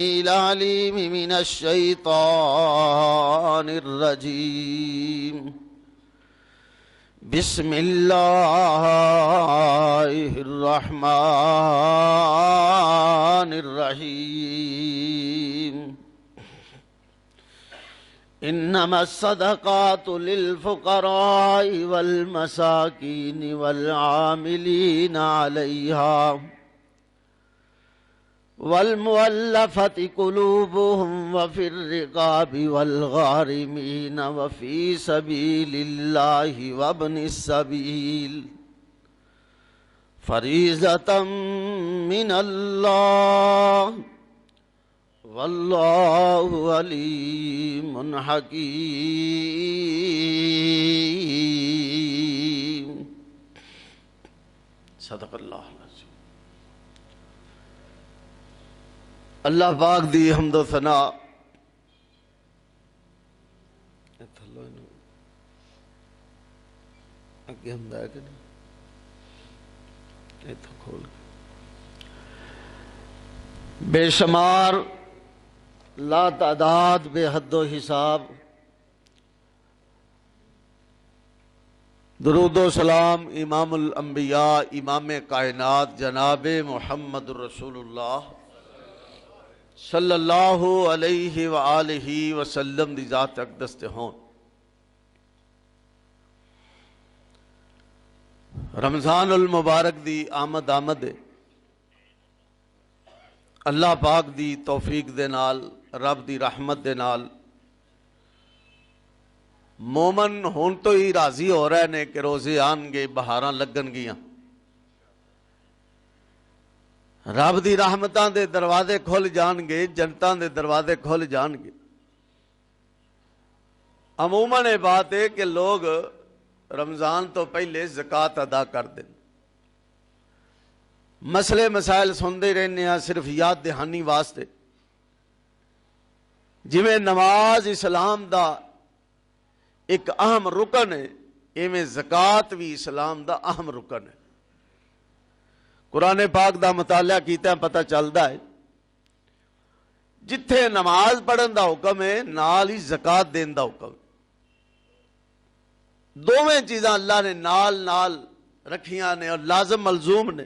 العليم من الشيطان الرجيم بسم الله الرحمن الرحيم إنما الصدقات للفقراء والمساكين والعاملين عليها والمؤلفة قلوبهم وفي الرقاب والغارمين وفي سبيل الله وابن السبيل فريضة من الله والله عليم حكيم صدق اللہ اللہ پاک دی حمد و ثنا اگے ہم ہے کہ نہیں کھول بے شمار لا تعداد بے حد و حساب درود و سلام امام الانبیاء امام کائنات جناب محمد رسول اللہ صلی اللہ علیہ وآلہ وسلم دی ذات اقدس تے ہون۔ رمضان المبارک دی آمد ہے، اللہ پاک دی توفیق دے نال، رب دی رحمت دے نال مومن ہون تو ہی راضی ہو رہے نے کہ روزے آن گے، بہاراں لگن گیاں، رب دی رحمتاں دے دروازے کھل جان گے، جنتاں دے دروازے کھل جان گے۔ عموماً یہ بات ہے کہ لوگ رمضان تو پہلے زکوٰۃ ادا کر دیں، مسئلے مسائل سنتے رہنے ہیں صرف یاد دہانی واسطے، جویں نماز اسلام دا ایک اہم رکن ہے، ایویں زکوٰۃ بھی اسلام دا اہم رکن ہے۔ قرآن پاک دا مطالعہ کیتا پتہ چلتا ہے جتھے نماز پڑھن دا حکم ہے نال ہی زکوٰۃ دین دا حکم ہے، دوویں چیزاں اللہ نے نال رکھیاں نے اور لازم ملزوم نے۔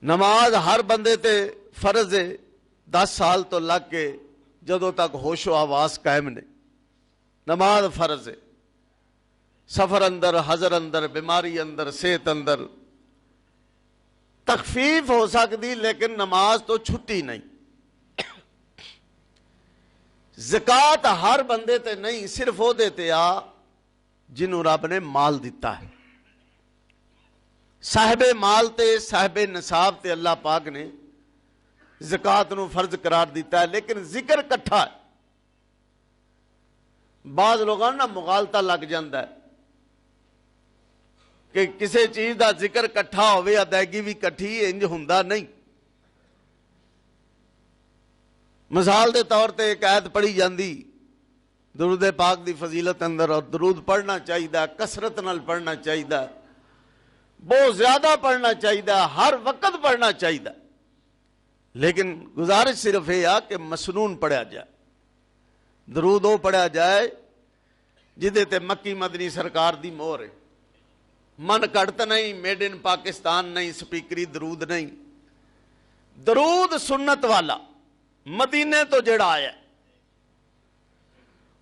نماز ہر بندے تے فرض ہے، 10 سال تو لگ کے جدوں تک ہوش و آواز قائم نے، نماز فرض ہے۔ سفر اندر، حضر اندر، بیماری اندر، صحت اندر تخفیف ہو سکتی لیکن نماز تو چھٹی نہیں۔ زکوٰۃ ہر بندے تے نہیں، صرف وہ دیتے آ جنہوں رب نے مال دیتا ہے۔ صاحب مال تے صاحب نصاب تے اللہ پاک نے زکوٰۃ نو فرض قرار دیتا ہے، لیکن ذکر کٹھا ہے۔ بعض لوگوں نا مغالطہ لگ جاندہ ہے کہ کسی چیز دا ذکر کٹھا ہوئے ادائیگی بھی کٹھی، انج ہوندا نہیں۔ مثال دے طور تے ایک آیت پڑھی جاندی درود پاک دی فضیلت اندر، اور درود پڑھنا چاہیے، کثرت نال پڑھنا چاہیے، بہت زیادہ پڑھنا چاہیے، ہر وقت پڑھنا چاہیے، لیکن گزارش صرف یہ آ کہ مسنون پڑھا جائے، درود وہ پڑھا جائے جدے تے مکی مدنی سرکار دی مہر ہے، من کڑت نہیں، میڈ ان پاکستان نہیں، سپیکری درود نہیں، درود سنت والا مدینے تو جڑا آیا۔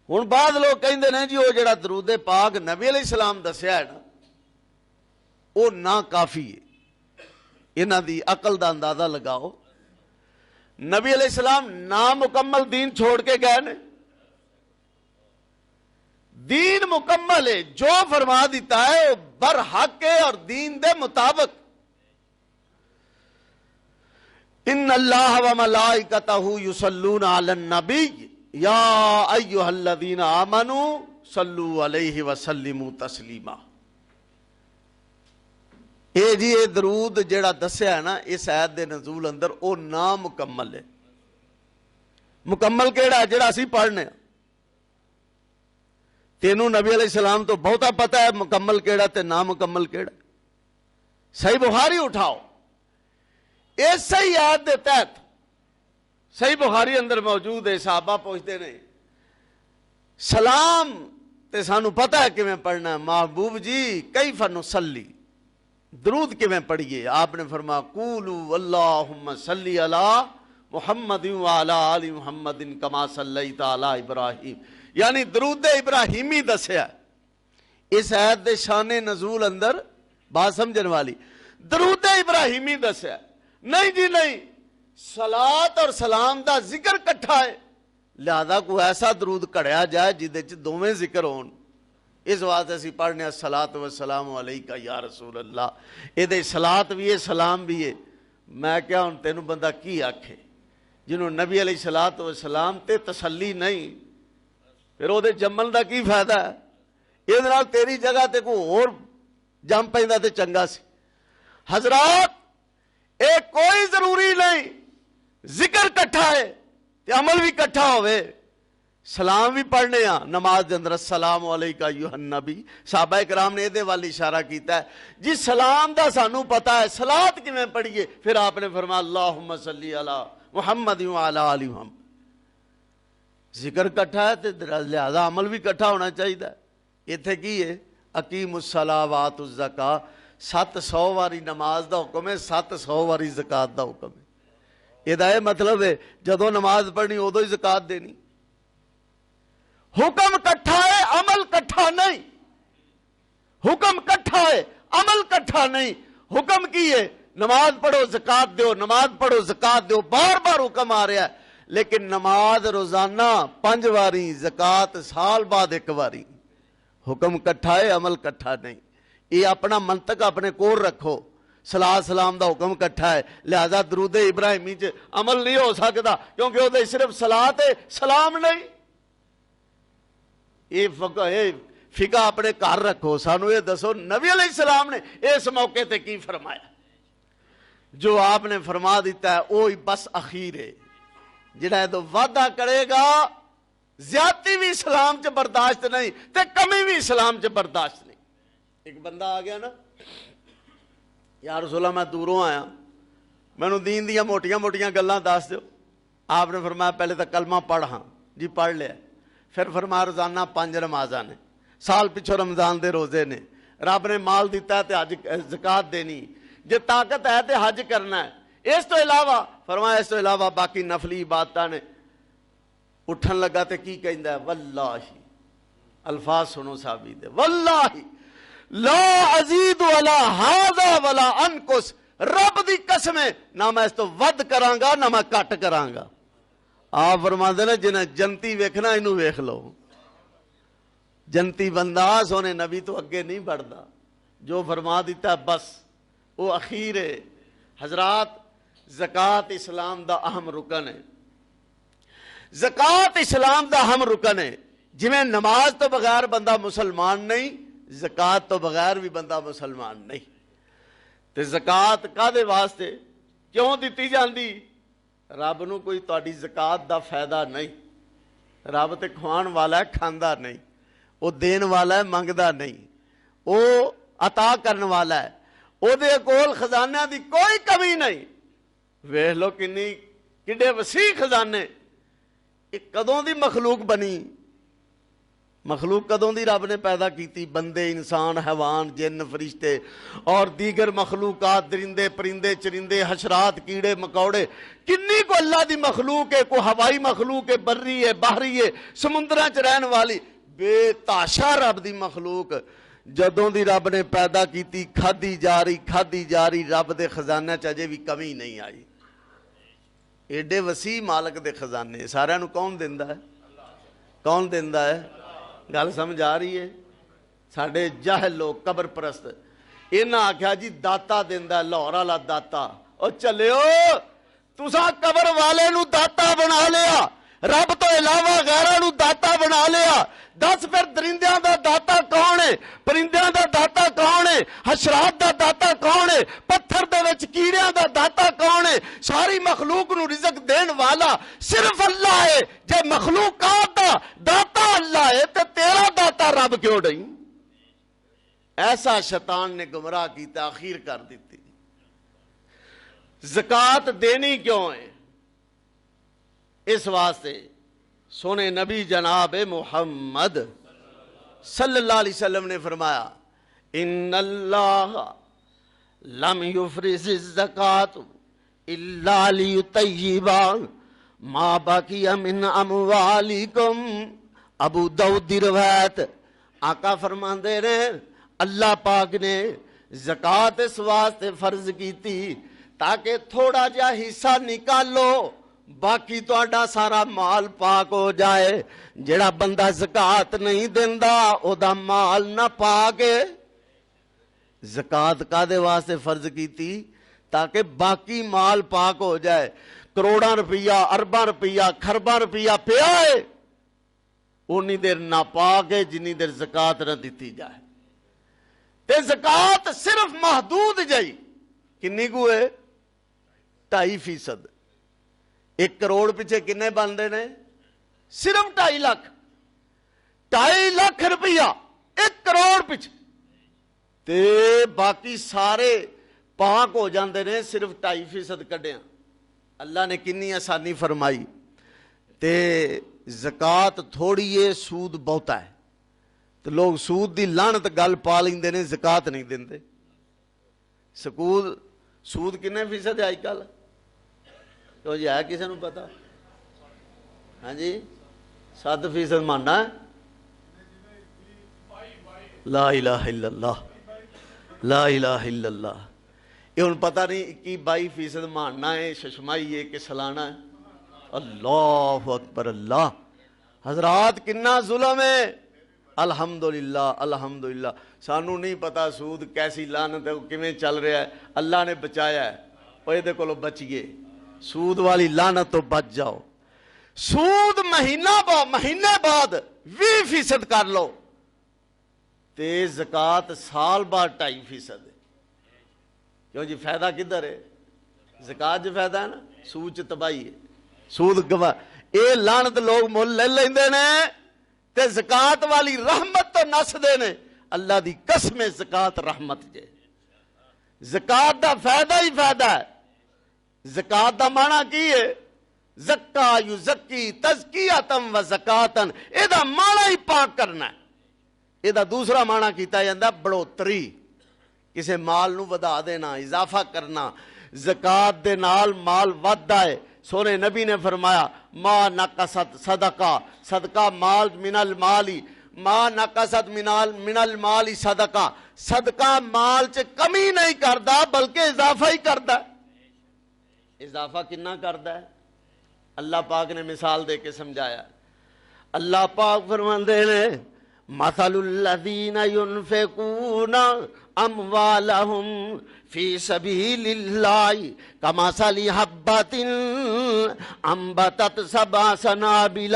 ہن بعض لوگ کہندے نے جی وہ جڑا درود پاک نبی علیہ السلام دسیا ہے نا وہ نا کافی ہے۔ انہاں دی عقل دا اندازہ لگاؤ، نبی علیہ السلام نامکمل دین چھوڑ کے گئے نے، دین مکمل ہے، جو فرما دیتا ہے وہ برحق ہے اور دین دے مطابق۔ ان اللہ و ملائکتہ یصلون علی النبی یا ایھا الذین آمنوا صلوا علیہ وسلموا تسلیما۔ اے جی اے درود جڑا دسیا ہے نا اس آیت دے نزول اندر او نامکمل ہے۔ مکمل کیڑا ہے جڑا اسی پڑھنے ہیں؟ تینوں نبی علیہ السلام تو بہتا پتہ ہے مکمل کیڑا تے نامکمل کیڑا۔ صحیح بخاری اٹھاؤ، اسی آیت دے تحت صحیح بخاری اندر موجود ہے. صحابہ پوچھتے نے سلام تے سانو پتہ ہے کیویں پڑھنا ہے، محبوب جی کیف نصلی، درود کیویں پڑھیے؟ آپ نے فرمایا قولوا اللہم صلی علی محمد وعلی آل محمد کما صلیت علی ابراہیم، یعنی درود ابراہیمی دسیا. اس آیت دے شان نزول اندر بات سمجھن والی درود ابراہیمی دسیا. نہیں جی نہیں، صلاۃ اور سلام دا ذکر کٹھا ہے، لہذا کوئی ایسا درود کڑیا جائے جہدے چ دوویں ذکر ہون. اس واسطے اسی پڑھنے الصلاۃ والسلام علیکہ یا رسول اللہ. یہ دے صلاۃ بھی ہے سلام بھی ہے. میں کیا ہن تینوں بندہ کی آکھے جنہوں نبی علیہ الصلاۃ والسلام تے تسلی نہیں، پھر وہ جمن دا کی فائدہ ہے؟ یہ نال تیری جگہ تے کوئی اور جم پیندا تے چنگا سی. حضرات اے کوئی ضروری نہیں ذکر کٹھا ہے تے عمل بھی کٹھا ہوئے. سلام بھی پڑھنے ہاں نماز دے اندر السلام علیکہ ایھا النبی. صحابہ کرام نے یہ والی اشارہ کیتا ہے جی سلام دا سانو پتا ہے، صلاۃ کیویں پڑھیے؟ پھر آپ نے فرمایا اللہم صلی علی محمد وعلی آل محمد. ذکر کٹھا ہے تے لہذا عمل بھی کٹھا ہونا چاہیے. ایتھے کی ہے اقیم الصلاۃ وآتوا الزکاۃ، 700 واری نماز دا حکم ہے، 700 واری زکات دا حکم ہے. یہ مطلب ہے جدوں نماز پڑھنی ادو ہی زکات دینی. حکم کٹھا ہے عمل کٹھا نہیں، حکم کٹھا ہے عمل کٹھا نہیں. حکم کی ہے نماز پڑھو زکات دیو، نماز پڑھو زکات دیو، بار بار حکم آ رہا ہے. لیکن نماز روزانہ 5 واری، زکات سال بعد 1 واری. حکم کٹھا ہے عمل کٹھا نہیں. یہ اپنا منطق اپنے کول رکھو. صلاۃ سلام دا حکم کٹھا ہے، لہذا درود ابراہیمی چ عمل نہیں ہو سکتا کیونکہ وہ صرف صلاۃ ہے سلام نہیں. یہ فقہ اپنے گھر رکھو. سانو یہ دسو نبی علیہ السلام نے اس موقع تے کی فرمایا؟ جو آپ نے فرما دیتا ہے وہی بس اخیر ہے. جڑا ہے تو وعدہ کرے گا زیادتی بھی اسلام چ برداشت نہیں تے کمی بھی اسلام چ برداشت نہیں. ایک بندہ آ گیا نا، یا رسول اللہ میں دوروں آیا، مینوں دین دیا موٹیاں موٹیاں گلاں دس دیو. آپ نے فرمایا پہلے تو کلمہ پڑھ. ہاں جی پڑھ لیا. پھر فرمایا روزانہ 5 نمازاں نے، سال پچھوں رمضان دے روزے نے، رب نے مال دیتا ہے تے حج زکات دینی، جے طاقت ہے تے حج کرنا ہے. اس تو علاوہ فرمایا اس تو علاوہ باقی نفلی عبادتاں نے. اٹھن لگا تے کی کہندا ہے واللہ، الفاظ سنو صحابی دے، واللہ لا ازید ولا ھذا ولا انقص، رب دی قسم ہے نہ میں اس تو ود کراں گا نہ میں کٹ کراں گا. آپ فرماندے نے جنہیں جنتی ویکھنا اینو ویکھ لو. جنتی بندہ سونے نبی تو اگے نہیں بڑھدا. جو فرما دیتا ہے بس وہ اخیر ہے. حضرات زکات اسلام دا اہم رکن ہے. زکات اسلام دا اہم رکن ہے. جویں نماز تو بغیر بندہ مسلمان نہیں، زکات تو بغیر بھی بندہ مسلمان نہیں. تے زکات کادے واسطے کیوں دیتی جاندی؟ رب نو کوئی تہاڈی زکات دا فائدہ نہیں. رب تے کھوان والا ہے کھاندا نہیں، وہ دین والا ہے منگدا نہیں، وہ عطا کرن والا ہے. وہ دے کول خزانیاں دی کوئی کمی نہیں. ویکھ لو کڈے وسیع خزانے. یہ کدوں دی مخلوق بنی؟ مخلوق کدوں دی رب نے پیدا کیتی؟ بندے، انسان، حیوان، جن، فرشتے اور دیگر مخلوقات، درندے، پرندے، چرندے، حشرات، کیڑے مکوڑے. کنی کو اللہ دی مخلوق ہے. کوئی ہوائی مخلوق ہے، بری ہے، باہری ہے، سمندراں چ رہن والی بے تاشا رب دی مخلوق. جدوں دی رب نے پیدا کیتی کھادی جا رہی. رب دے خزانے چ اجے بھی کمی نہیں آئی. ایڈے وسیع مالک دے خزانے سارے نو کون دیندا ہے؟ کون دیندا ہے؟ گل سمجھ آ رہی ہے؟ ساڈے جاہل لوگ قبر پرست انہاں آکھیا جی داتا دیندا ہے، لاہور والا داتا. او چلیو تساں قبر والے نو داتا بنا لیا، رب تو علاوہ غیراں نو داتا بنا لیا. دس پھر درندیاں دا داتا کون ہے؟ پرندیاں دا داتا کون ہے؟ حشرات دا داتا کون ہے؟ پتھر دے وچ کیڑیاں دا داتا کون ہے؟ ساری مخلوق نو رزق دین والا صرف اللہ ہے. جے مخلوقات دا داتا اللہ ہے تے تیرا داتا رب کیوں نہیں؟ ایسا شیطان نے گمراہ کیتا، اخیر کر دیتی. زکات دینی کیوں ہے؟ اس واسطے سونے نبی جناب محمد صلی اللہ علیہ وسلم نے فرمایا ان اللہ لم یفرض الزکات الا لیطیبا ما بقی من اموالکم۔ ابو داؤد دی روایت، آقا فرماندے نے اللہ پاک نے زکات اس واسطے فرض کی تھی تاکہ تھوڑا جا حصہ نکالو، باقی تہاڈا سارا مال پاک ہو جائے۔ جڑا بندہ زکات نہیں دیندا او دا مال نہ پاک ہے۔ زکات کادے واسطے فرض کی تھی؟ تاکہ باقی مال پاک ہو جائے۔ کروڑاں روپیہ، ارباں روپیہ، خرباں روپیہ پیا ہے، اونی دیر ناپاک ہے جنی دیر زکات نہ دیتی جائے۔ تے زکات صرف محدود جائی کنی کو ہے؟ 2.5%۔ 1 کروڑ پیچھے کنے بندے نے؟ صرف 2.5 لاکھ۔ 2.5 لاکھ روپیہ 1 کروڑ پیچھے، تے باقی سارے پاک ہو جاندے نے، صرف 2.5% کڈیاں۔ اللہ نے کنی آسانی فرمائی۔ تے زکات تھوڑی ہے، سود بہتا ہے، تو لوگ سود دی لعنت گل پا لیندے نے، زکات نہیں دیندے۔ سود کنے فیصد ہے آج کل؟ تو جی ہے کسی نو پتا؟ ہاں جی 7% ماننا ہے؟ لا الہ الا اللہ، لا الہ الا اللہ۔ یہ ہن پتہ نہیں 21-22% ماننا ہے، ششمائی ہے کہ سلانا ہے؟ اللہ اکبر اللہ۔ حضرات کنا ظلم ہے۔ الحمدللہ الحمدللہ۔ سانو نہیں پتا سود کیسی لعنت ہے، کیویں چل رہا ہے، اللہ نے بچایا ہے۔ اوہ دے کولو بچیے، سود والی لعنت تو بچ جاؤ۔ سود مہینے بعد 20% کر لو، تے زکات سال بعد 2.5% ہے۔ کیوں جی فائدہ کدھر ہے؟ زکات جو فائدہ ہے نا، سود چ تباہی ہے۔ سود گواہ اے لعنت لوگ مول لے لیندے نے، تے زکات والی رحمت تو نس دے نے۔ اللہ دی قسم زکات رحمت جے۔ زکات دا فائدہ ہی فائدہ ہے۔ زکات دا معنی کی ہے؟ زکا یزکی تزکیتم و زکاتن، اے دا معنی ہی پاک کرنا ہے۔ اے دا دوسرا معنی کیتا جاندا بڑھوتری، کسے مال نو ودا دینا، اضافہ کرنا۔ زکات دے نال مال وددا ہے۔ سونے نبی نے فرمایا ما نقصت صدقہ، صدقہ مال من المالی، ما نقصت من المالی صدقہ، صدقہ مال چ کمی نہیں کردا بلکہ اضافہ ہی کردا ہے۔ اضافہ کنا کردا ہے؟ اللہ پاک نے مثال دے کے سمجھایا۔ اللہ پاک فرماندے نے مثل الذین ينفقون اموالہم فی سبیل اللہ کمثل حبۃ انبتت 7 سنابل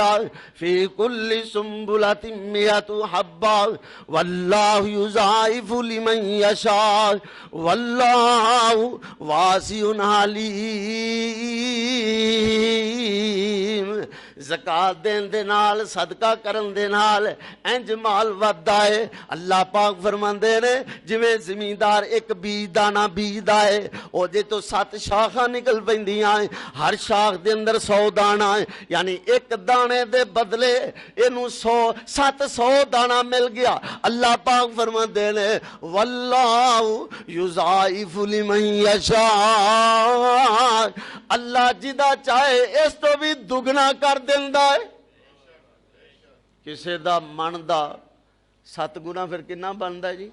فی کل سنبلۃ 100 حبۃ واللہ یضاعف لمن یشاء واللہ واسع علیم۔ زکات دین دے نال، صدقہ کرن دے نال انج مال ودا ہے۔ اللہ پاک فرماندے نے جویں زمیندار ایک بیج دانہ بیجدا ہے، او جے تو 7 شاخاں نکل پیندیاں، ہر شاخ دے اندر 100 دانہ ہے، یعنی ایک دانے دے بدلے اینوں 700 دانہ مل گیا۔ اللہ پاک فرماندے نے واللہ یضاعف لمن یشاء، اللہ جدا چاہے اس تو بھی دگنا کر دیندا ہے۔ کسے دا من دا 7 گنا پھر کنا بندا ہے جی؟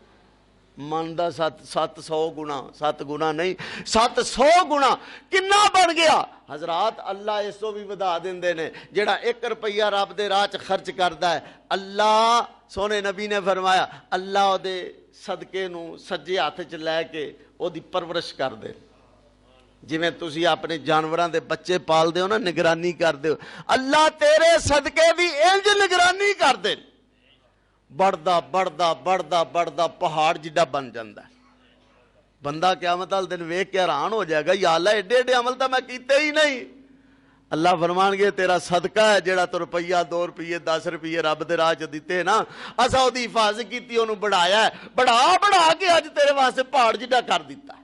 من دا 700 گنا، 7 گنا نہیں 700 گنا کنا بن گیا؟ حضرات اللہ اس تو بھی ودا دیندے نے۔ جڑا 1 روپیہ رب دے راہ چ خرچ کردا ہے، اللہ سونے نبی نے فرمایا اللہ او دے صدقے نو سجے ہاتھ چ لے کے او دی پرورش کر دے۔ جویں تسی اپنے جانوراں دے بچے پال دے ہو نا، نگرانی کر دے ہو، اللہ تیرے صدقے دی انج نگرانی کر دے، بڑھدا بڑھدا بڑھدا بڑھدا پہاڑ جڈا بن جاندا ہے۔ بندہ قیامت والے دن ویکھ کے حیران ہو جائے گا، یا اللہ ایڈے ایڈے عمل تو میں کیتے ہی نہیں۔ اللہ فرمان گے تیرا صدقہ ہے جڑا تو روپیہ 2 روپیے 10 روپیے رب دے راہ چ دیتے نا، اساں او دی حفاظت کیتی، اونوں بڑھایا ہے، بڑھا کے اج تیرے واسطے پہاڑ جڈا کر دیتا ہے۔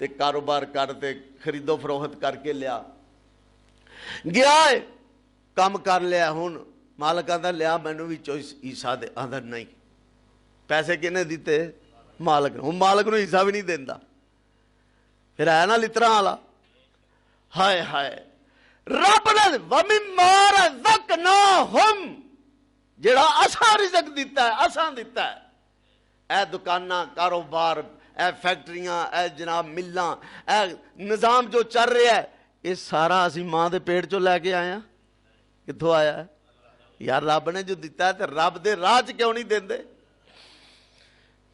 تے کاروبار کرتے خریدو فروخت کر کے لیا گیا ہے کام کر لیا ہن مالک آندا لیا مینوں بھی حصہ دے آندا نہیں پیسے کنے دیتے مالک نے ہن مالک نو حصہ بھی نہیں دیندا پھر ہے نا لتراں والا ہائے ہائے رب نے وَمِمَّا رَزَقْنَاهُمْ جڑا اساں رزق دیتا ہے اساں دیتا ہے اے دکاناں کاروبار اے فیکٹریاں اے جناب ملاں اے نظام جو چل رہا ہے یہ سارا اسی ماں دے پیٹ چوں لے کے آئے ہیں کتھوں آیا ہے یار رب نے جو دیتا ہے تے رب دے راہ چ کیوں نہیں دیندے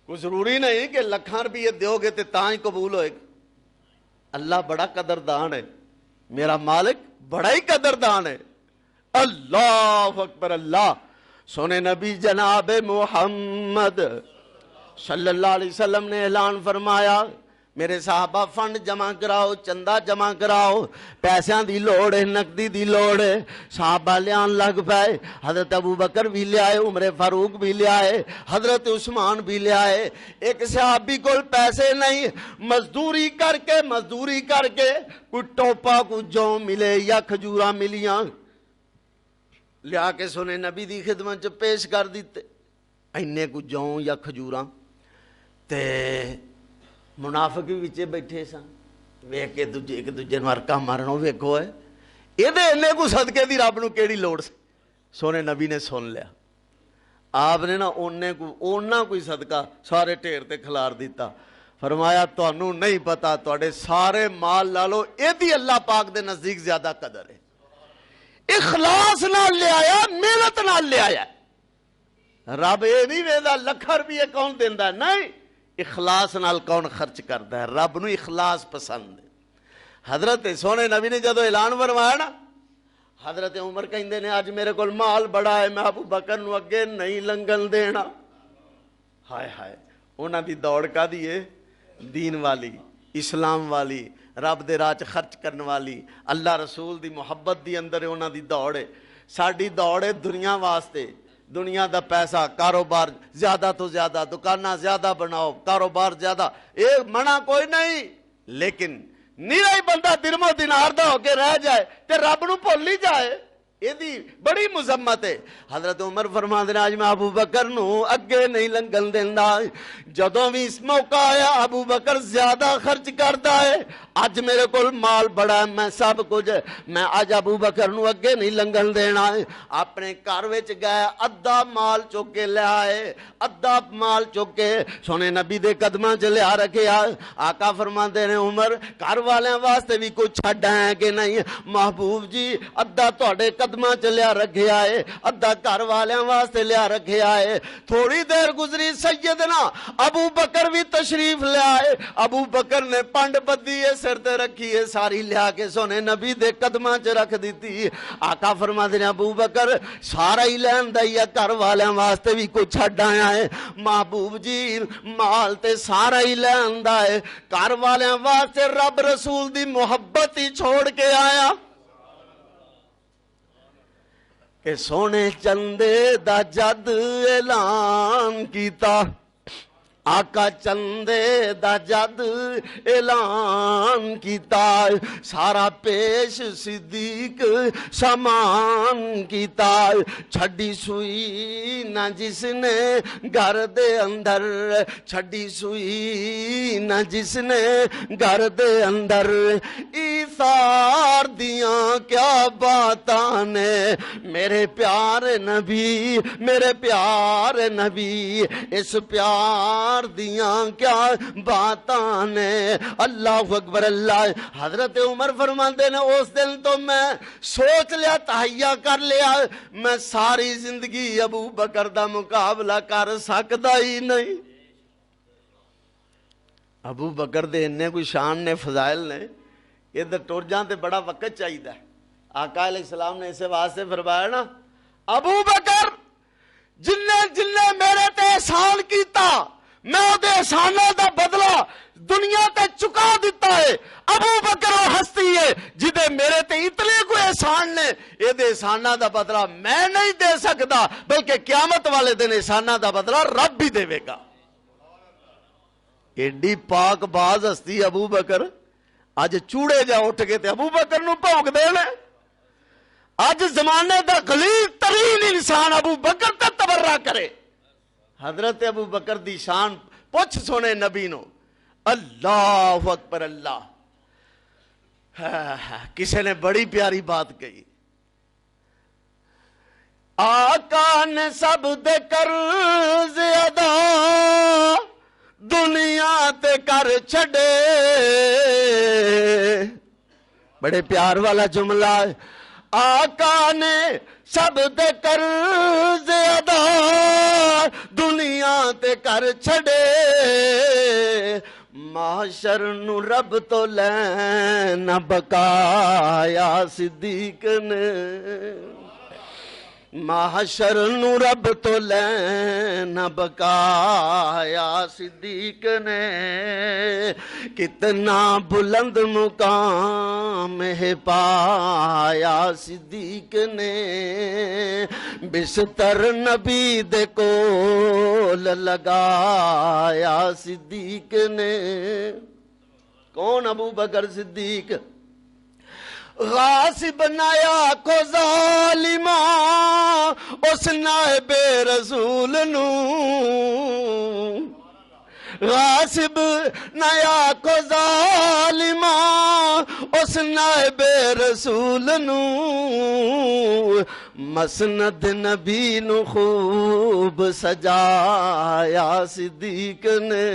کوئی ضروری نہیں کہ لکھاں روپیے دیو گے تے تاں ہی قبول ہوئے گا اللہ بڑا قدردان ہے میرا مالک بڑا ہی قدردان ہے اللہ اکبر اللہ سونے نبی جناب محمد صلی اللہ علیہ وسلم نے اعلان فرمایا میرے صحابہ فنڈ جمع کراؤ چندہ جمع کراؤ پیسیاں دی لوڑ ہے نقدی دی لوڑ ہے صحابہ لیان لگ پائے حضرت ابو بکر بھی لے آئے عمر فاروق بھی لے آئے حضرت عثمان بھی لے آئے ایک صحابی کو پیسے نہیں مزدوری کر کے کوئی ٹوپا کوئی جو ملے یا کھجوراں ملیاں لیا کے سونے نبی دی خدمت چ پیش کر دیتے اینے کو جو یا کھجوراں تے منافق بھی بچے بیٹھے سن ویکھ کے ایک دوجے نوں ہرکا مارنو ویکھو ہے ایدے اینے کو صدقے دی رب نو کیڑی لوڑ سی سونے نبی نے سن لیا آپ نے نا اونا کوئی صدقہ سارے ٹھیر تے کھلار دیتا فرمایا تانوں نہیں پتا تواڈے سارے مال لالو ایدی اللہ پاک دے نزدیک زیادہ قدر ہے اخلاص نال لے آیا محنت نال لے آیا رب یہ نہیں ویندا لکھاں روپیے کون دیندا ہے نہیں اخلاص نال کون خرچ کرتا ہے رب نو اخلاص پسند ہے حضرت سونے نبی نے جدو اعلان فرمایا نا حضرت عمر کہندے نے اج میرے کول مال بڑا ہے میں ابو بکر نو اگے نہیں لنگن دینا ہائے ہائے انہاں دی دوڑ کادی ہے دین والی اسلام والی رب دے راہ خرچ کرنے والی اللہ رسول دی محبت دی اندر انہاں دی دوڑ ہے ساڈی دوڑ ہے دنیا واسطے دنیا دا پیسہ کاروبار زیادہ تو زیادہ دکاناں زیادہ بناؤ کاروبار زیادہ یہ منع کوئی نہیں لیکن نیرا ہی بندہ درم و دینار دا ہو کے رہ جائے تے رب نو بھول ہی جائے یہ بڑی مذمت ہے حضرت عمر فرماندے نے اج میں ابو بکر نو اگے نہیں لنگن دیندا جدوں بھی اس موقع آیا ابو بکر زیادہ خرچ کرتا ہے اج میرے کول مال بڑا ہے میں سب کچھ میں اج ابو بکر نو اگے نہیں لنگن دینا اپنے گھر وچ گئے ادھا مال چک کے لے آئے ادھا مال چک کے سونے نبی دے قدماں چ لیا رکھیا آقا فرماندے نے عمر گھر والیاں واسطے بھی کچھ چھڈ ہے کہ نہیں محبوب جی ادھا تہاڈے قدماں چ لیا رکھیا ہے ادھا گھر والیاں واسطے لیا رکھیا ہے تھوڑی دیر گزری سیدنا ابو بکر بھی تشریف لے آئے ابو بکر نے پنڈ بدی ہے سر تے رکھی ہے ساری لیا کے سونے نبی دے قدماں چ رکھ دیتی آقا فرماتے ہیں ابو بکر سارا ہی لین دا یا گھر والیاں واسطے بھی کچھ چھڈ آیا ہے محبوب جی مال تے سارا ہی لین دا ہے گھر والیاں واسطے رب رسول دی محبت ہی چھوڑ کے آیا کہ سونے چندے دا جد اعلان کیتا آقا چندے دا جد اعلان کیتا سارا پیش صدیق سامان کیتا چھڈی سوئی نہ جس نے گھر دے اندر چھڈی سوئی نہ جس نے گھر دے اندر ایثار دیاں کیا باتاں نے میرے پیارے نبی اس پیار دیاں کیا باتاں نے اللہ اکبر اللہ حضرت عمر فرماندے نے اس دن تو میں سوچ لیا تہیا کر لیا میں ساری زندگی ابو بکر دا مقابلہ کر سکدا ہی نہیں ابو بکر دے اننے کوئی شان نے فضائل نے ادھر ٹر جان تے بڑا وقت چاہیے آقا علیہ السلام نے اسے واسطے فرمایا نا ابو بکر جن میرے تے احسان کیتا میں وہ احسانوں دا بدلہ دنیا تے چکا دیتا ہے ابو بکر وہ ہستی ہے جدے میرے تے اتنے کوئی احسان نے یہ احسانوں دا بدلہ میں نہیں دے سکتا بلکہ قیامت والے دن احسانوں دا بدلہ رب بھی دے گا ایڈی پاک باز ہستی ابو بکر اج چوڑے جا اٹھ کے تے ابو بکر نو بھونک دینا اج زمانے دا غلیظ ترین انسان ابو بکر تے تبرہ کرے حضرت ابو بکر دی شان پوچھ سونے نبی نو اللہ اکبر اللہ کسی نے بڑی پیاری بات کہی آقا نے سب دے قرض ادا دنیا تے کر چھڑے بڑے پیار والا جملہ ہے آقا نے سب دے قرض ادا دنیا تے کر چھڑے معاشر نو رب تو لینا بقایا صدیق نے معاشر نو رب تو لینا بقایا صدیق نے کتنا بلند مقام ہے پایا صدیق نے بستر نبی دے کول لگایا صدیق نے کون ابو بکر صدیق غاصب نایا کو ظالمہ اس نائب رسول نو غاصب نایا کو ظالمہ اس نائب رسول نو مسند نبی نو خوب سجایا صدیق نے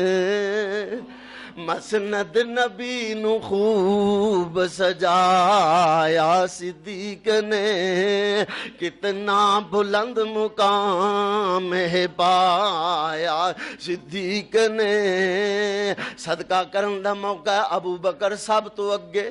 مسند نبی نو خوب سجایا صدیق نے کتنا بلند مقام ہے پایا صدیق نے صدقہ کرن دا موقع ابو بکر سب تو اگے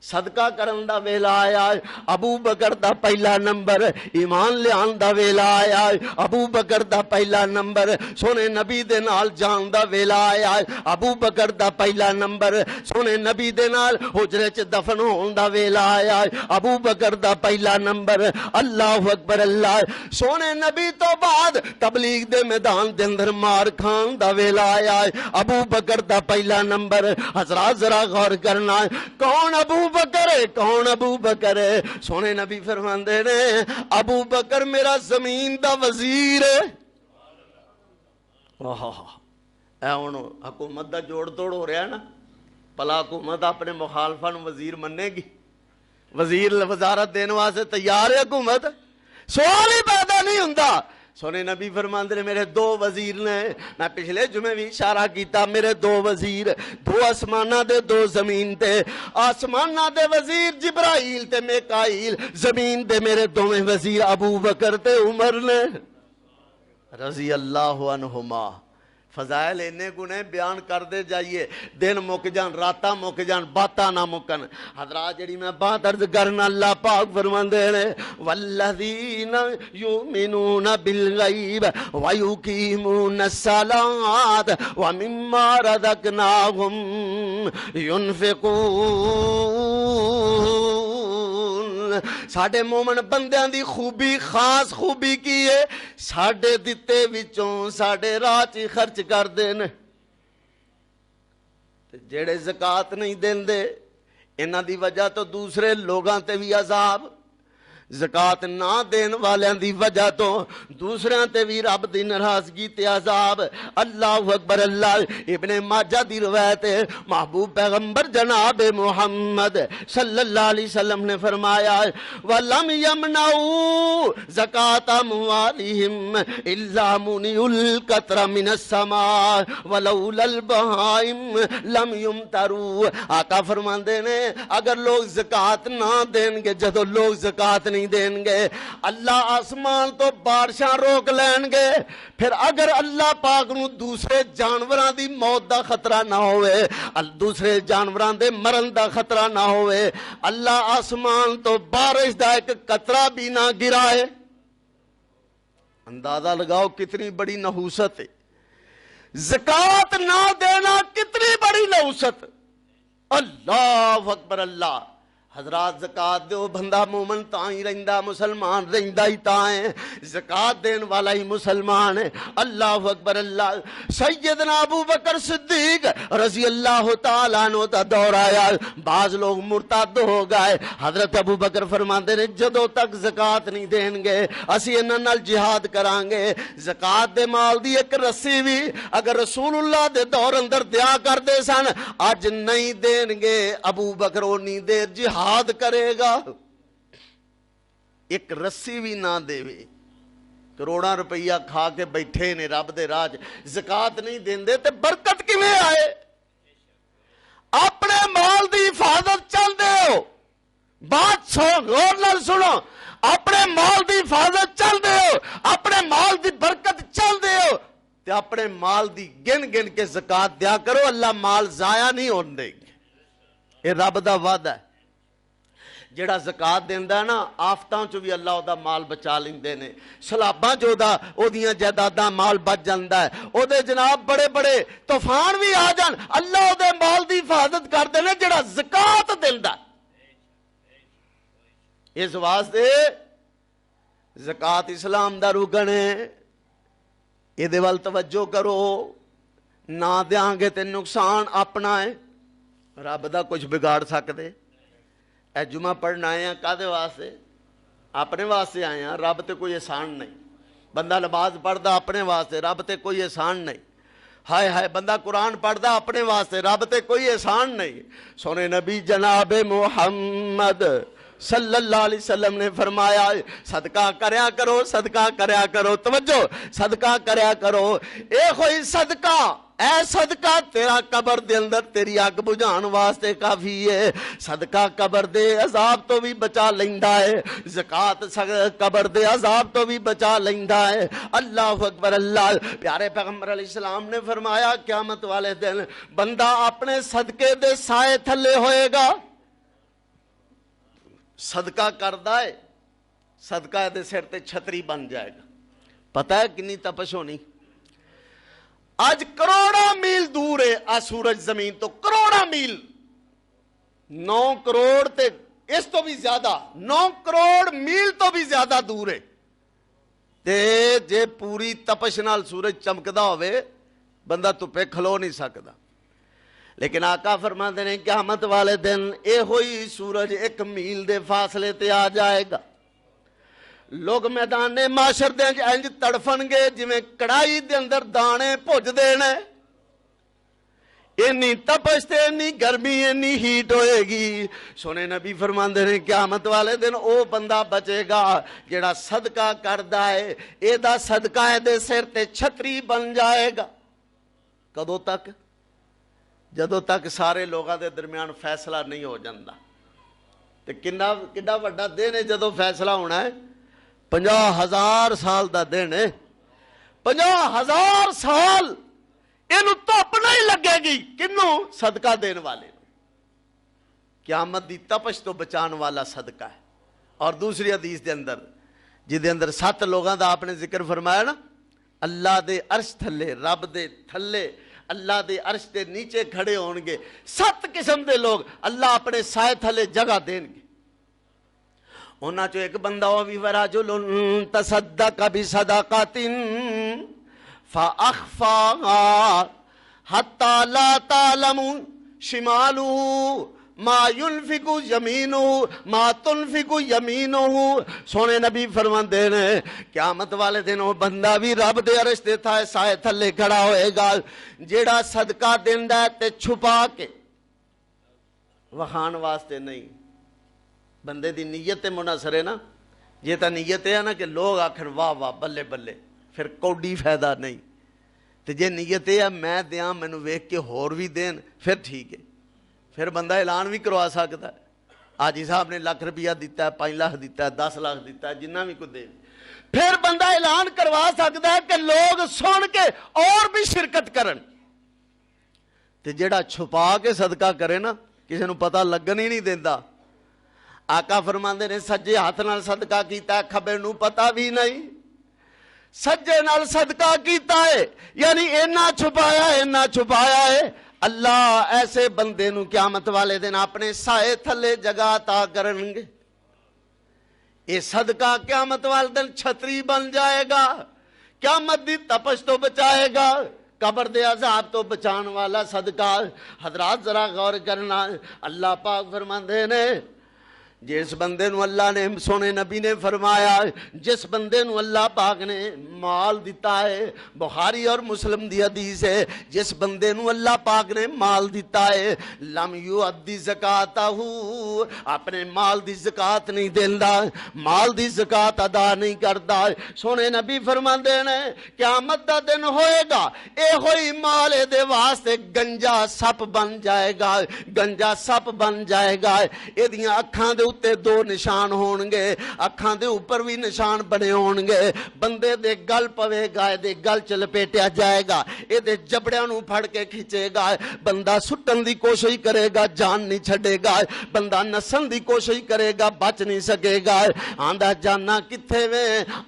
صدقہ کرن دا ویلا آیا ابو بکر دا پہلا نمبر ایمان لیان دا ویلا آیا ابو بکر دا پہلا نمبر سونے نبی دے نال جان دا ویلا آیا ابو بکر دا پہلا نمبر سونے نبی دے نال حجرے چ دفن ہون دا ویلا آیا ابو بکر دا پہلا نمبر اللہ اکبر اللہ سونے نبی تو بعد تبلیغ دے میدان دے اندر مار کھان دا ویلا آیا ابو بکر دا پہلا نمبر حضرات ذرا غور کرنا کون ابو بکر ہے کون ابو بکر ہے سونے نبی فرماندے نے ابو بکر میرا زمین دا وزیر ہے اے ہن حکومت دا جوڑ توڑ ہو رہا ہے نا پلا حکومت اپنے مخالفاں نوں وزیر مننے گی وزیر وزارت دین واسطے تیار ہے حکومت سوال ہی پیدا نہیں ہوندا سونے نبی فرماندے نے میرے دو وزیر نے میں پچھلے جمعے بھی اشارہ کیتا میرے دو وزیر دو آسمانہ دے دو زمین تے آسمانہ دے وزیر جبرائیل تے میکائیل زمین دے میرے دو میں وزیر ابو بکر تے عمر نے رضی اللہ عنہما فضائل انے گنے بیان کر دے جائیے دن مک جان راتا مک جان باتا نہ مکن حضرات جڑی میں بات عرض کرنا اللہ پاک فرماندے نے والذین یؤمنون بالغیب ویقیمون الصلاۃ ومما رزقناہم ينفقون ساڈے مومن بندیاں دی خوبی خاص خوبی کی ہے ساڈے دتے وچوں ساڈے راہ چ خرچ کر دین تے جڑے زکات نہیں دیندے انہاں دی وجہ تو دوسرے لوگاں تے بھی عذاب زکات نہ دین والیاں دی وجہ تو دوسریاں تے بھی رب دی ناراضگی تے عذاب اللہ اکبر اللہ ابن ماجہ دی روایت ہے محبوب پیغمبر جناب محمد صلی اللہ علیہ وسلم نے فرمایا وَلَمْ يَمْنَعُوا زَكَاةَ أَمْوَالِهِمْ إِلَّا مُنِعُوا الْقَطْرَ مِنَ السَّمَاءِ وَلَوْلَا الْبَهَائِمُ لَمْ يُمْطَرُوا آقا فرماندے نے اگر لوگ زکات نہ دیں گے جدو لوگ زکات نہیں دیں گے اللہ آسمان تو بارشاں روک لین گے پھر اگر اللہ پاک نو دوسرے جانوراں دی موت دا خطرہ نہ ہوئے دوسرے جانوراں دے مرن دا خطرہ نہ ہوئے اللہ آسمان تو بارش دا ایک قطرہ بھی نہ گرائے اندازہ لگاؤ کتنی بڑی نحوست ہے زکات نہ دینا کتنی بڑی نحوست اللہ اکبر اللہ حضرات زکات دیو بندہ مومن تاں ہی رہندا مسلمان رہندا ہی تاں ہے زکات دین والا ہی مسلمان ہے اللہ اکبر اللہ سیدنا ابو بکر صدیق رضی اللہ تعالیٰ عنہ دا دور آیا بعض لوگ مرتد ہو گئے حضرت ابو بکر فرماندے نے جدوں تک زکات نہیں دین گے اسی انہاں نال جہاد کران گے زکات دے مال دی ایک رسی بھی اگر رسول اللہ دے دور اندر دیا کردے سن اج نہیں دین گے ابو بکر اونی دیر جہاد کرے گا ایک رسی بھی نہ دے کروڑاں روپیہ کھا کے بیٹھے نے رب دے راج زکات نہیں دیندے تے برکت کیویں آئے اپنے مال دی حفاظت چاہندے ہو بات غور نال سنو اپنے مال دی حفاظت چاہندے ہو اپنے مال دی برکت چاہندے ہو تے اپنے مال دی گن گن کے زکات دیا کرو اللہ مال ضائع نہیں ہون دے گے یہ رب دا وعدہ ہے جڑا زکات دیندا ہے نا آفتاں چ بھی اللہ او دا مال بچا لیندے نے سیلاباں چ او دیاں جائیداداں مال بچ جاندا ہے او دے جناب بڑے بڑے طوفان بھی آ جان اللہ او دے مال دی حفاظت کردے نے جڑا زکات دیندا اس واسطے زکات اسلام دا رکن ہے یہ وال توجہ کرو نہ دیاں گے تے نقصان اپنا ہے رب دا کچھ بگاڑ سکدے اے جمعہ پڑھنا آئے ہیں کادے واسطے اپنے واسطے آئے ہیں رب تے کوئی احسان نہیں بندہ نماز پڑھدا اپنے واسطے رب تے کوئی احسان نہیں ہائے ہائے بندہ قرآن پڑھدا اپنے واسطے رب تے کوئی احسان نہیں سونے نبی جناب محمد صلی اللہ علیہ وسلم نے فرمایا صدقہ کریا کرو توجہ صدقہ کریا کرو اے کوئی صدقہ اے صدقہ تیرا قبر دے اندر تیری اگ بجھان واسطے کافی ہے صدقہ قبر دے عذاب تو بھی بچا لیندا ہے زکات قبر دے عذاب تو بھی بچا لیندا ہے اللہ اکبر اللہ پیارے پیغمبر علیہ السلام نے فرمایا قیامت والے دن بندہ اپنے صدقے دے سائے تھلے ہوئے گا صدقہ کردا ہے صدقہ دے سر تے چھتری بن جائے گا پتہ ہے کنی تپش ہونی آج کروڑا میل دور ہے آ سورج زمین تو کروڑا میل 9 کروڑ تے اس تو بھی زیادہ 9 کروڑ میل تو بھی زیادہ دور ہے تے جے پوری تپش نال سورج چمکدا ہوئے بندہ تو پہ کھلو نہیں سکدا لیکن آقا فرماتے ہیں قیامت والے دن اے ہوئی سورج 1 میل دے فاصلے تے آ جائے گا لوگ میدان معاشر دے انج تڑفن گے جویں کڑائی دے اندر دانے بھج دینے اینی تپش تے اینی گرمی اینی ہیٹ ہوئے گی سونے نبی فرماندے نے قیامت والے دن او بندہ بچے گا جڑا صدقہ کردا ہے اے دا صدقہ دے سر تے چھتری بن جائے گا کدوں تک جدوں تک سارے لوگاں دے درمیان فیصلہ نہیں ہو جاندا تے کڈا وڈا دن ہے جدوں فیصلہ ہونا ہے 50,000 سال دا دن ہے 50,000 سال اینو تپ نہیں لگے گی کنوں صدقہ دین والے قیامت دی تپش تو بچان والا صدقہ ہے اور دوسری حدیث دے اندر جدے اندر 7 لوگاں دا آپ نے ذکر فرمایا نا اللہ دے عرش تھلے رب دے تھلے اللہ دے عرش دے نیچے کھڑے ہون گے 7 قسم دے لوگ اللہ اپنے سائے تھلے جگہ دین گے ہونا جو ایک بندہ ہو بھی ورجل تصدق بصدقۃ فاخفاها حتى لا تعلم شماله ما ينفق يمينه ما تنفق يمينه سونے نبی فرماندے نے قیامت والے دن وہ بندہ بھی رب دے عرش دے تھا سائے تھلے کھڑا ہوئے گا جیڑا صدقہ دیندا ہے تے چھپا کے وخان واسطے نہیں بندے دی نیت منحصر ہے نا یہ تا نیت ہے نا کہ لوگ آکھن واہ واہ بلے بلے پھر کوڈی فائدہ نہیں تے جے نیت ہے میں دیاں مینوں ویکھ کے ہور بھی دین پھر ٹھیک ہے پھر بندہ اعلان بھی کروا سکتا ہے حاجی صاحب نے لاکھ روپیہ دیتا ہے 5 لاکھ دیتا ہے 10 لاکھ دیتا ہے جنہ بھی کو دے پھر بندہ اعلان کروا سکتا ہے کہ لوگ سن کے اور بھی شرکت کرن تے جیڑا چھپا کے صدقہ کرے نا کسی نو پتہ لگن ہی نہیں دیندا آقا فرماندے نے سجے ہاتھ نال صدقہ کیتا ہے کھبے نو پتہ بھی نہیں سجے نال صدقہ کیتا ہے یعنی اینا چھپایا ہے اللہ ایسے بندے نو قیامت والے دن اپنے سائے تھلے جگہ عطا کرن گے. یہ صدقہ قیامت والے دن چھتری بن جائے گا, قیامت دی تپش تو بچائے گا, قبر دے عذاب تو بچان والا صدقہ. حضرات ذرا غور کرنا, اللہ پاک فرماندے نے جس بندے نو اللہ نے, سونے نبی نے فرمایا جس بندے نو اللہ پاک نے مال دیتا ہے, بخاری اور مسلم دی حدیث ہے, جس بندے نو اللہ پاک نے مال دیتا ہے, لم یؤدی زکاتہ, اپنے مال دی زکات نہیں دیندا, مال دی زکات ادا نہیں کردا. سونے نبی فرماندے نے قیامت دا دن ہوئے گا, اے ہوئی مال دے واسطے گنجا سپ بن جائے گا, گنجا سپ بن جائے گا. اے دیاں اکھاں دے تے دو نشان ہون گے, اکھاں دے اوپر بھی نشان بنے ہون گے. بندے دے گل پوے گا, دے گل چ لپیٹیا جائے گا, اے دے جبڑیاں نو پھڑ کے کھچے گا. بندہ سٹن دی کوشش کرے گا, جان نہیں چھڑے گا. بندہ نسن دی کوشش کرے گا, بچ نہیں سکے گا. آندا جانا کتھے وے,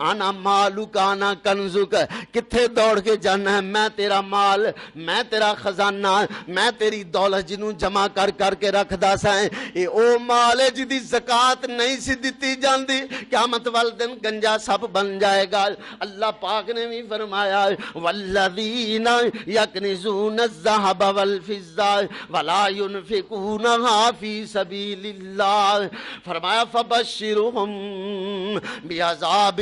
آنا مالک آنا کنزک, کتھے دوڑ کے جانا ہے؟ میں تیرا مال, میں تیرا خزانہ, میں تیری دولت جنوں جمع کر کر کے رکھ دا سائیں. اے او مال ہے جدی زکات نہیں سی دتی جاندی, قیامت والے دن گنجا سب بن جائے گا. اللہ پاک نے بھی فرمایا والذین یکنزون الذهب والفضة ولا ينفقونها فی سبیل اللہ, فرمایا فبشرهم بعذاب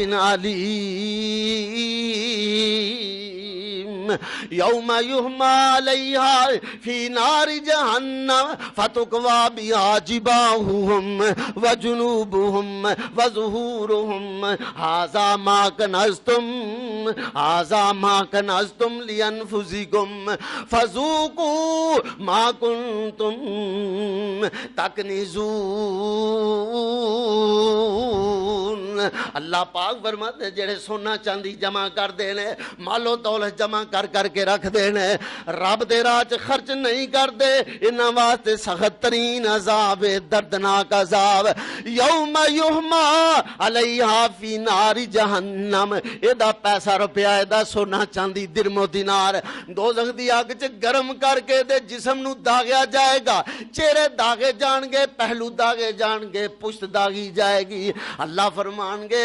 علیم یوم یحمى علیہا فی نار جہنم فتکوی بہا جباہہم وجنوبہم وظہورہم ھذا ما کنزتم ھذا ما کنزتم لانفسکم فذوقوا ما کنتم تکنزون. اللہ پاک فرماتے جڑے سونا چاندی جمع کر دینے, مالو دولت جمع کر کر کے رکھ دینے, رب دے راہ چ خرچ نہیں کر دے, انہاں واسطے سخت ترین عذاب, دردناک عذاب. یوم یحمى علیہا فی نار جہنم, ایدا پیسہ روپیہ, ایدا سونا چاندی درم و دینار دوزخ دی اگ چ گرم کر کے دے جسم نو داغیا جائے گا. چہرے داغے جان گے, پہلو داغے جان گے, پشت داغی جائے گی. اللہ فرمان گے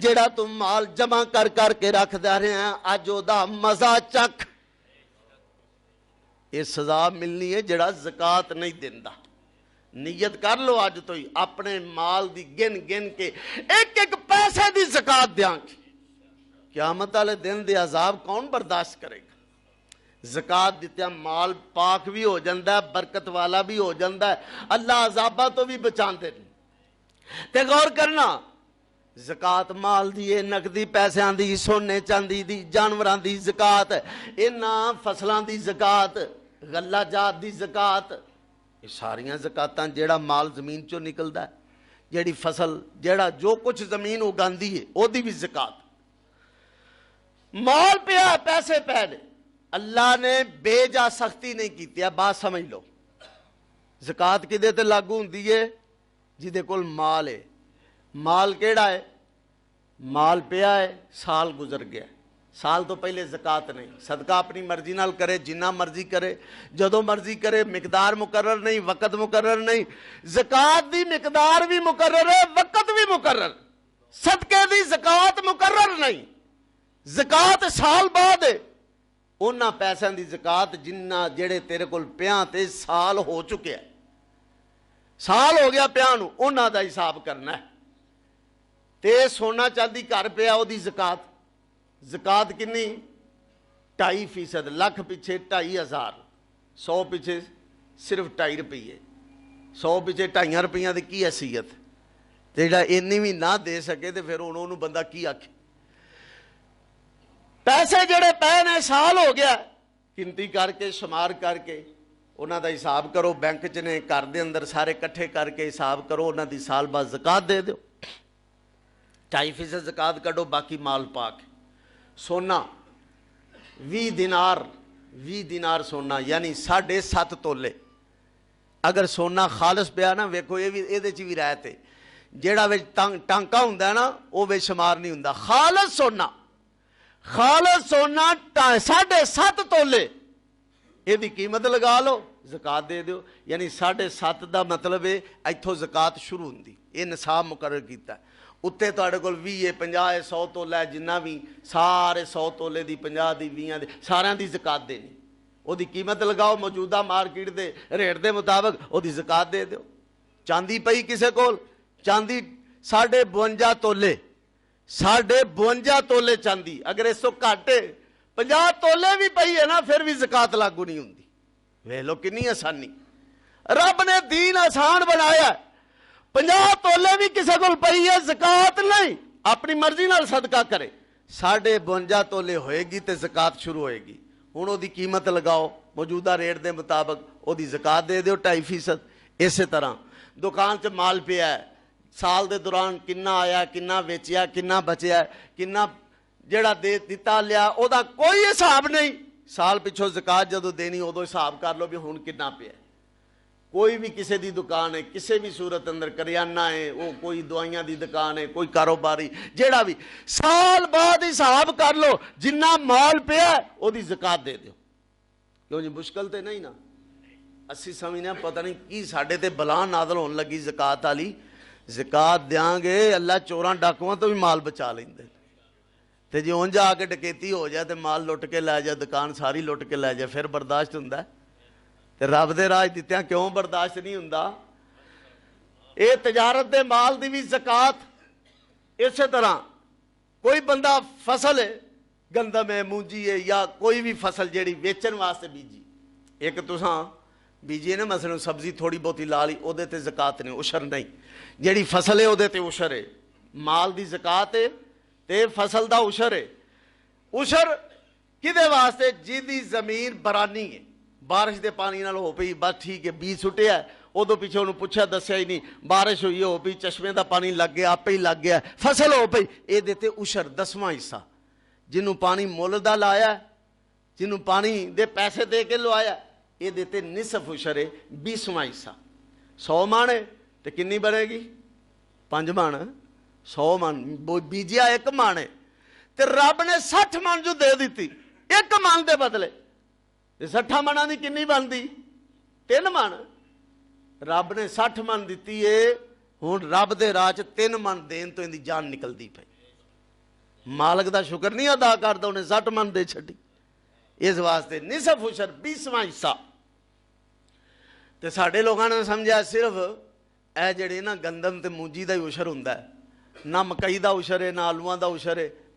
جیڑا تم مال جمع کر کر کے رکھ دے رہے ہیں, اج او دا مزہ چکھ. یہ سزا ملنی ہے جڑا زکات نہیں دیندا. نیت کر لو اج تو ہی اپنے مال دی گن گن کے ایک ایک پیسے دی زکات دیاں گے. قیامت والے دن دے عذاب کون برداشت کرے گا؟ زکات دیتیا مال پاک بھی ہو جاندہ ہے, برکت والا بھی ہو جاندہ ہے, اللہ عذابہ تو بھی بچاندے نہیں. تے غور کرنا, زکات مال دی, نقدی پیسیاں دی, سونے چاندی دی, جانوراں دی زکات, انہاں فصلاں دی زکات, غلہ جات دی زکات, یہ ساریاں زکاتاں جیڑا مال زمین چوں نکلدا ہے, جیڑی فصل, جیڑا جو کچھ زمین اگاندی ہے او دی بھی زکات. مال پیا, پیسے پے نے, اللہ نے بے جا سختی نہیں کیتی ہے. بات سمجھ لو, زکات کدے تے لاگو ہوندی ہے؟ جدے کول مال ہے. مال کیڑا ہے؟ مال پیا ہے, سال گزر گیا, سال تو پہلے زکات نہیں. صدقہ اپنی مرضی نال کرے, جنہ مرضی کرے, جدوں مرضی کرے, مقدار مقرر نہیں, وقت مقرر نہیں. زکات دی مقدار بھی مقرر ہے, وقت بھی مقرر. صدقے دی زکات مقرر نہیں, زکات سال بعد ہے. انہاں پیسوں دی زکات جنہ جڑے تیرے کول پیاں تے سال ہو چکے ہیں, سال ہو گیا پیاں نو, انہاں دا حساب کرنا ہے. تے سونا چاندی گھر پیا, او دی زکات, زکات کنی؟ 2.5%. لاکھ پیچھے 2.5,000, 100 پیچھے صرف 2.5 روپیے, 100 پیچھے 2.5 روپیہ دی کی حیثیت؟ تے جڑا اینی بھی نہ دے سکے تے پھر انہوں بندہ کی آکھے؟ پیسے جڑے پے نے, سال ہو گیا, گنتی کر کے شمار کر کے انہاں دا حساب کرو. بینک چ نے, گھر دے اندر سارے کٹھے کر کے حساب کرو, انہاں دی سال بعد زکات دے دیو. 2.5% زکات کڈو, باقی مال پاک. سونا 20 دینار سونا, یعنی 7.5 تولے. اگر سونا خالص پیا نا, ویکھو یہ بھی ایدے چ بھی رایت ہے, جیڑا وچ ٹانکا ہوندا ہے نا او وچ شمار نہیں ہوندا. خالص سونا 7.5 تولے, ਇਹਦੀ ਕੀਮਤ ਲਗਾ ਲਓ, ਜ਼ਕਾਤ ਦੇ ਦਿਓ। ਯਾਨੀ 7.5 ਦਾ ਮਤਲਬ ਹੈ ਇੱਥੋਂ ਜ਼ਕਾਤ ਸ਼ੁਰੂ ਹੁੰਦੀ। ਇਹ ਨਿਸਾਬ ਮੁਕਰਰ ਕੀਤਾ। ਉੱਤੇ ਤੁਹਾਡੇ ਕੋਲ 20 ਹੈ, 50 ਹੈ, 100 ਤੋਲਾ, ਜਿੰਨਾ ਵੀ ਸਾਰੇ 100 ਤੋਲੇ ਦੀ, 50 ਦੀ, 20 ਦੀ, ਸਾਰਿਆਂ ਦੀ ਜ਼ਕਾਤ ਦੇਣੀ। ਉਹਦੀ ਕੀਮਤ ਲਗਾਓ, ਮੌਜੂਦਾ ਮਾਰਕੀਟ ਦੇ ਰੇਟ ਦੇ ਮੁਤਾਬਕ ਉਹਦੀ ਜ਼ਕਾਤ ਦੇ ਦਿਓ। ਚਾਂਦੀ ਪਈ ਕਿਸੇ ਕੋਲ, ਚਾਂਦੀ 52.5 ਤੋਲੇ, 52.5 ਤੋਲੇ ਚਾਂਦੀ, ਅਗਰ ਇਸ ਤੋਂ ਘੱਟ 50 ਤੋਲੇ ਵੀ ਪਈ ਹੈ ਨਾ, ਫਿਰ ਵੀ ਜ਼ਕਾਤ ਲਾਗੂ ਨਹੀਂ ਹੁੰਦੀ। ਵੇਖ ਲਓ ਕਿੰਨੀ ਆਸਾਨੀ। ਰੱਬ ਨੇ ਦੀਨ ਆਸਾਨ ਬਣਾਇਆ। 50 ਤੋਲੇ ਵੀ ਕਿਸੇ ਕੋਲ ਪਈ ਹੈ, ਜ਼ਕਾਤ ਨਹੀਂ, ਆਪਣੀ ਮਰਜ਼ੀ ਨਾਲ ਸਦਕਾ ਕਰੇ। 52.5 ਤੋਲੇ ਹੋਏਗੀ ਤੇ ਜ਼ਕਾਤ ਸ਼ੁਰੂ ਹੋਏਗੀ। ਹੁਣ ਉਹਦੀ ਕੀਮਤ ਲਗਾਓ, ਮੌਜੂਦਾ ਰੇਟ ਦੇ ਮੁਤਾਬਕ ਉਹਦੀ ਜ਼ਕਾਤ ਦੇ ਦਿਓ 2.5%। ਇਸੇ ਤਰ੍ਹਾਂ ਦੁਕਾਨ 'ਚ ਮਾਲ ਪਿਆ ਹੈ, ਸਾਲ ਦੇ ਦੌਰਾਨ ਕਿੰਨਾ ਆਇਆ, ਕਿੰਨਾ ਵੇਚਿਆ, ਕਿੰਨਾ ਬਚਿਆ, ਕਿੰਨਾ ਜਿਹੜਾ ਦੇ ਦਿੱਤਾ ਲਿਆ, ਉਹਦਾ ਕੋਈ ਹਿਸਾਬ ਨਹੀਂ। ਸਾਲ ਪਿੱਛੋਂ ਜ਼ਕਾਤ ਜਦੋਂ ਦੇਣੀ ਉਦੋਂ ਹਿਸਾਬ ਕਰ ਲਓ ਵੀ ਹੁਣ ਕਿੰਨਾ ਪਿਆ। ਕੋਈ ਵੀ ਕਿਸੇ ਦੀ ਦੁਕਾਨ ਹੈ, ਕਿਸੇ ਵੀ ਸੂਰਤ ਅੰਦਰ, ਕਰਿਆਨਾ ਹੈ, ਉਹ ਕੋਈ ਦਵਾਈਆਂ ਦੀ ਦੁਕਾਨ ਹੈ, ਕੋਈ ਕਾਰੋਬਾਰੀ, ਜਿਹੜਾ ਵੀ, ਸਾਲ ਬਾਅਦ ਹਿਸਾਬ ਕਰ ਲਓ, ਜਿੰਨਾ ਮਾਲ ਪਿਆ ਉਹਦੀ ਜ਼ਕਾਤ ਦੇ ਦਿਓ। ਕਿਉਂ ਜੀ, ਮੁਸ਼ਕਲ ਤੇ ਨਹੀਂ ਨਾ। ਅਸੀਂ ਸਮਝਦੇ ਪਤਾ ਨਹੀਂ ਕੀ ਸਾਡੇ ਤੇ ਬਲਾ ਨਾਜ਼ਲ ਹੋਣ ਲੱਗੀ ਜ਼ਕਾਤ ਵਾਲੀ। ਜ਼ਕਾਤ ਦਿਆਂਗੇ, ਅੱਲਾ ਚੋਰਾਂ ਡਾਕੂਆਂ ਤੋਂ ਵੀ ਮਾਲ ਬਚਾ ਲੈਂਦੇ। ਤੇ ਜੇ ਉਂਝ ਆ ਕੇ ਡਕੈਤੀ ਹੋ ਜਾਏ ਤੇ ਮਾਲ ਲੁੱਟ ਕੇ ਲੈ ਜਾ, ਦੁਕਾਨ ਸਾਰੀ ਲੁੱਟ ਕੇ ਲੈ ਜਾ, ਫਿਰ ਬਰਦਾਸ਼ਤ ਹੁੰਦਾ? ਤੇ ਰੱਬ ਦੇ ਰਾਜ ਦਿੱਤਿਆਂ ਕਿਉਂ ਬਰਦਾਸ਼ਤ ਨਹੀਂ ਹੁੰਦਾ? ਇਹ ਤਜਾਰਤ ਦੇ ਮਾਲ ਦੀ ਵੀ ਜ਼ਕਾਤ। ਇਸੇ ਤਰ੍ਹਾਂ ਕੋਈ ਬੰਦਾ ਫਸਲ ਹੈ, ਗੰਦਮ ਹੈ, ਮੂੰਜੀ ਹੈ, ਜਾਂ ਕੋਈ ਵੀ ਫਸਲ ਜਿਹੜੀ ਵੇਚਣ ਵਾਸਤੇ ਬੀਜੀ, ਇੱਕ ਤੁਸਾਂ ਬੀਜੀ ਨਾ, ਮਸਲਨ ਸਬਜ਼ੀ ਥੋੜੀ ਬਹੁਤੀ ਲਾ ਲਈ, ਉਹਦੇ ਤੇ ਜ਼ਕਾਤ ਨਹੀਂ, ਉਸ਼ਰ ਨਹੀਂ। ਜਿਹੜੀ ਫਸਲ ਹੈ ਉਹਦੇ ਤੇ ਉਸ਼ਰ ਹੈ। ਮਾਲ ਦੀ ਜ਼ਕਾਤ ਹੈ ਤੇ ਫਸਲ ਦਾ ਉਸ਼ਰ ਹੈ। ਉਸ਼ਰ ਕਿਹਦੇ ਵਾਸਤੇ? ਜਿਹਦੀ ਜ਼ਮੀਨ ਬਰਾਨੀ ਹੈ, ਬਾਰਿਸ਼ ਦੇ ਪਾਣੀ ਨਾਲ ਹੋ ਪਈ, ਬਸ ਠੀਕ ਹੈ, ਬੀਜ ਸੁੱਟਿਆ, ਉਦੋਂ ਪਿੱਛੇ ਉਹਨੂੰ ਪੁੱਛਿਆ ਦੱਸਿਆ ਹੀ ਨਹੀਂ, ਬਾਰਿਸ਼ ਹੋਈ ਹੋ ਪਈ, ਚਸ਼ਮੇ ਦਾ ਪਾਣੀ ਲੱਗ ਗਿਆ, ਆਪੇ ਹੀ ਲੱਗ ਗਿਆ, ਫਸਲ ਹੋ ਪਈ, ਇਹਦੇ ਤੇ ਉਸ਼ਰ 10ਵਾਂ ਹਿੱਸਾ। ਜਿਹਨੂੰ ਪਾਣੀ ਮੁੱਲ ਦਾ ਲਾਇਆ, ਜਿਹਨੂੰ ਪਾਣੀ ਦੇ ਪੈਸੇ ਦੇ ਕੇ ਲਵਾਇਆ, ਇਹਦੇ ਤੇ ਨਿਸਫ ਉਸ਼ਰ ਹੈ, 20ਵਾਂ ਹਿੱਸਾ। 100 ਮਣ ਹੈ ਤੇ ਕਿੰਨੀ ਬਣੇਗੀ? 5 ਮਣ। 100 ਮਣ ਬੀਜਿਆ, 1 ਮਣ ਹੈ, ਤੇ ਰੱਬ ਨੇ 60 ਮਣ ਜੋ ਦੇ ਦਿੱਤੀ 1 ਮਣ ਦੇ ਬਦਲੇ, ਤੇ 60 ਮਣਾਂ ਦੀ ਕਿੰਨੀ ਬਣਦੀ? 3 ਮਣ। ਰੱਬ ਨੇ 60 ਮਣ ਦਿੱਤੀ ਏ, ਹੁਣ ਰੱਬ ਦੇ ਰਾਹ 'ਚ 3 ਮਣ ਦੇਣ ਤੋਂ ਇਹਦੀ ਜਾਨ ਨਿਕਲਦੀ ਪਈ। ਮਾਲਕ ਦਾ ਸ਼ੁਕਰ ਨਹੀਂ ਅਦਾ ਕਰਦਾ, ਉਹਨੇ 60 ਮਣ ਦੇ ਛੱਡੀ। ਇਸ ਵਾਸਤੇ ਨਿਸਫ ਉਸ਼ਰ 20ਵਾਂ ਹਿੱਸਾ। ਤੇ ਸਾਡੇ ਲੋਕਾਂ ਨੇ ਸਮਝਿਆ ਸਿਰਫ ਇਹ ਜਿਹੜੇ ਨਾ ਗੰਦਮ ਤੇ ਮੂੰਜੀ ਦਾ ਹੀ ਉਸ਼ਰ ਹੁੰਦਾ ਹੈ, ਨਾ ਮਕਈ ਦਾ ਉਸ਼ਰ ਹੈ, ਨਾ ਆਲੂਆਂ ਦਾ ਉਸ਼ਰ ਹੈ,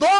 2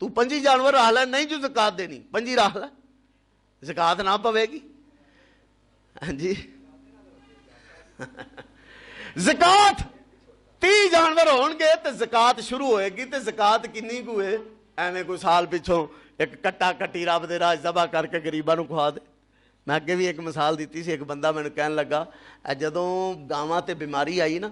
تو 25 جانور رکھ لے, نہیں جو زکات دینی 25 رکھ لے, زکات نہ پوے گی. ہاں جی زکات 30 جانور ہون گے تو زکات شروع ہوئے گی. تو زکات کنی کو ہے؟ ایویں کوئی سال پچھوں ایک کٹا کٹی رب دے راہ ذبح کر کے غریباں نوں کھوا دے. میں اگے بھی ایک مثال دیتی سی, ایک بندہ مینوں کہن لگا جدوں گاواں تے بیماری آئی نا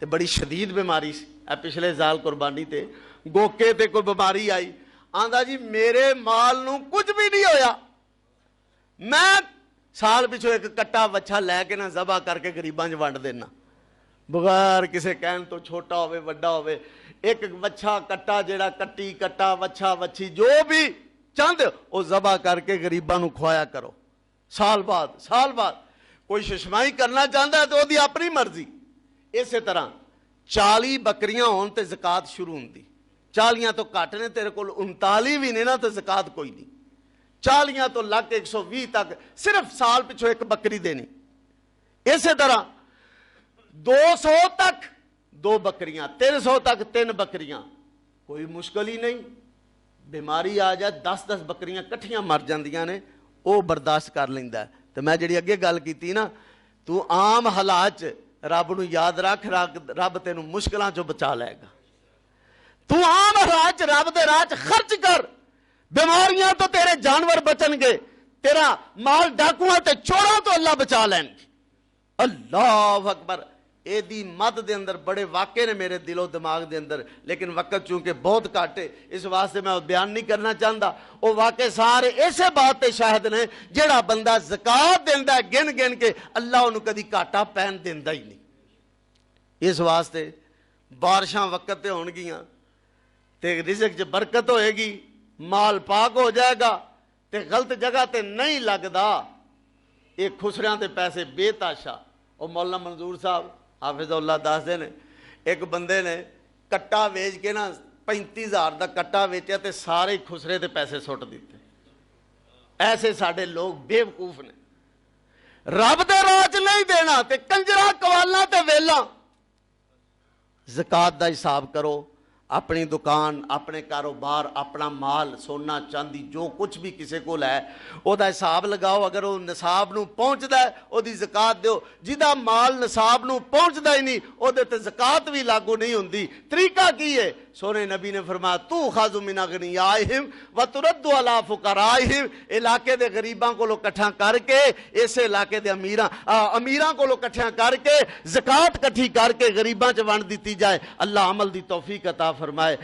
تے بڑی شدید بیماری سی, پچھلے سال قربانی تے گوکے تے کوئی بیماری آئی, آندا جی میرے مال نوں کچھ بھی نہیں ہویا, میں سال پچھوں ایک کٹا وچھا لے کے نہ ذبح کر کے غریباں چ ونڈ دینا, بغیر کسے کہن تو, چھوٹا ہوئے وڈا ہوئے. ایک وچھا کٹا جیڑا کٹی کٹا وچھا وچھی جو بھی چاند وہ ذبح کر کے غریباں نوں کھوایا کرو. سال بعد کوئی ششمائی کرنا چاہتا ہے تو وہ اپنی مرضی. اسی طرح 40 بکریاں ہون تے زکات شروع ہوندی. 40 تو گھٹ نے, تیرے کول 39 بھی نے نا تو زکات کوئی نہیں. 40 تو لگ 120 تک صرف سال پچھو ایک بکری دینی. اسی طرح 200 تک 2 بکریاں, 300 تک 3 بکریاں, کوئی مشکل ہی نہیں. بیماری آ جائے 10 بکریاں کٹھیاں مر جاندیاں نے, وہ برداشت کر لیندا ہے. تو میں جڑی اگے گل کیتی نا, تو عام حالات رب نو یاد رکھ, رب تینوں مشکلاں چوں بچا لے گا. تو عام حالات رب دے راہ خرچ کر, بیماریاں تو تیرے جانور بچن گے, تیرا مال ڈاکواں تے چوراں تو اللہ بچا لین گے. اللہ اکبر. اے دی مد دے اندر بڑے واقعے نے میرے دل و دماغ دے اندر, لیکن وقت چونکہ بہت گھٹ ہے اس واسطے میں بیان نہیں کرنا چاہتا. وہ واقعے سارے ایسے بات تے شاہد نے, جڑا بندہ زکات دیندا ہے گن گن کے, اللہ انہوں کدی گھاٹا پہن دیندا ہی نہیں. اس واسطے بارشاں وقت تے ہون گیاں تے رزق چ برکت ہوئے گی, مال پاک ہو جائے گا, تے غلط جگہ تے نہیں لگدا. یہ خسریاں تے پیسے بے تاشا. وہ مولانا منظور صاحب حافظ اللہ دس دے نے, ایک بندے نے کٹا ویچ کے نا 35,000 دا کٹا ویچیا تے سارے خسرے تے پیسے سٹ دیتے. ایسے ساڈے لوگ بے وقوف نے. رب دے راہ چ نہیں دینا تے کنجرا قوالاں تے ویلاں. زکات دا حساب کرو. اپنی دکان, اپنے کاروبار, اپنا مال, سونا چاندی جو کچھ بھی کسی کو ہے وہ دا حساب لگاؤ. اگر وہ نصاب نو پہنچدا ہے وہ دی زکات دیو. جدا مال نصاب نو پہنچدا ہی نہیں وہ دے تے زکات بھی لاگو نہیں ہوندی. طریقہ کی ہے؟ سونے نبی نے فرمایا تو خذ من اغنیائہم وترد علی فقرائہم. علاقے دے غریباں کو اکٹھا کر کے, اس علاقے دے امیراں کو اکٹھا کر کے زکات کٹھی کر کے غریباں چ ونڈ دیتی جائے. اللہ عمل دی توفیق عطا فرمائے.